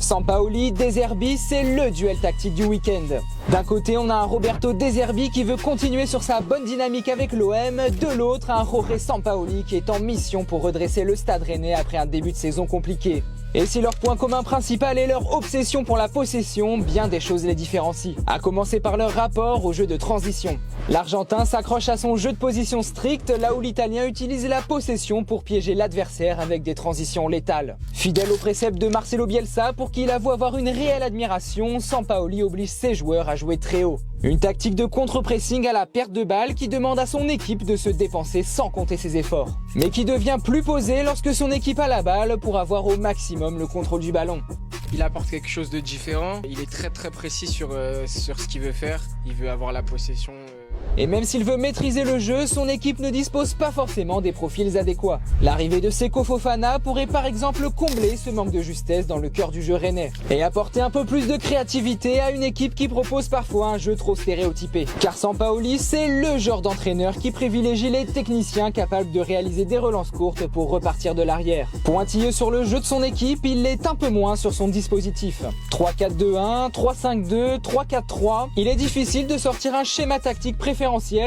Sampaoli, De Zerbi, c'est le duel tactique du week-end. D'un côté, on a un Roberto De Zerbi qui veut continuer sur sa bonne dynamique avec l'OM. De l'autre, un Jorge Sampaoli qui est en mission pour redresser le Stade Rennais après un début de saison compliqué. Et si leur point commun principal est leur obsession pour la possession, bien des choses les différencient. À commencer par leur rapport au jeu de transition. L'Argentin s'accroche à son jeu de position strict, là où l'Italien utilise la possession pour piéger l'adversaire avec des transitions létales. Fidèle au précepte de Marcelo Bielsa, pour qui il avoue avoir une réelle admiration, Sampaoli oblige ses joueurs à jouer très haut. Une tactique de contre-pressing à la perte de balle qui demande à son équipe de se dépenser sans compter ses efforts. Mais qui devient plus posée lorsque son équipe a la balle pour avoir au maximum le contrôle du ballon. Il apporte quelque chose de différent, il est très précis sur ce qu'il veut faire, il veut avoir la possession. Et même s'il veut maîtriser le jeu, son équipe ne dispose pas forcément des profils adéquats. L'arrivée de Seko Fofana pourrait par exemple combler ce manque de justesse dans le cœur du jeu rennais et apporter un peu plus de créativité à une équipe qui propose parfois un jeu trop stéréotypé. Car Sampaoli, c'est le genre d'entraîneur qui privilégie les techniciens capables de réaliser des relances courtes pour repartir de l'arrière. Pointilleux sur le jeu de son équipe, il l'est un peu moins sur son dispositif. 3-4-2-1, 3-5-2, 3-4-3, il est difficile de sortir un schéma tactique préférentiel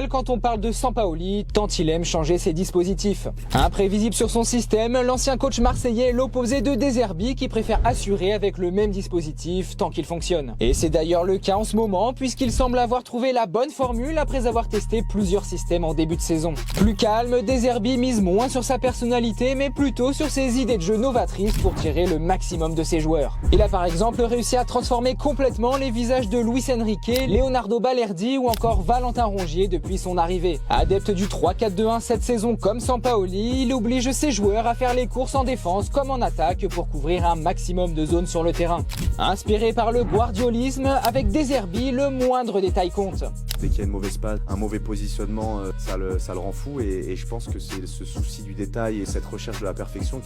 quand on parle de Sampaoli, tant il aime changer ses dispositifs. Imprévisible sur son système, l'ancien coach marseillais est l'opposé de De Zerbi qui préfère assurer avec le même dispositif tant qu'il fonctionne. Et c'est d'ailleurs le cas en ce moment puisqu'il semble avoir trouvé la bonne formule après avoir testé plusieurs systèmes en début de saison. Plus calme, De Zerbi mise moins sur sa personnalité mais plutôt sur ses idées de jeu novatrices pour tirer le maximum de ses joueurs. Il a par exemple réussi à transformer complètement les visages de Luis Enrique, Leonardo Balerdi ou encore Valentin Rongier depuis son arrivée. Adepte du 3-4-2-1 cette saison comme Sampaoli, il oblige ses joueurs à faire les courses en défense comme en attaque pour couvrir un maximum de zones sur le terrain. Inspiré par le guardiolisme, avec De Zerbi, le moindre détail compte. Dès qu'il y a une mauvaise passe, un mauvais positionnement, ça le rend fou et je pense que c'est ce souci du détail et cette recherche de la perfection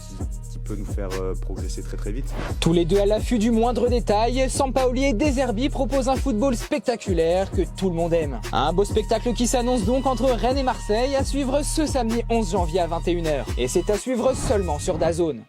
qui peut nous faire progresser très vite. Tous les deux à l'affût du moindre détail, Sampaoli et De Zerbi proposent un football spectaculaire que tout le monde aime. Un beau spectacle qui s'annonce donc entre Rennes et Marseille à suivre ce samedi 11 janvier à 21h. Et c'est à suivre seulement sur DAZN.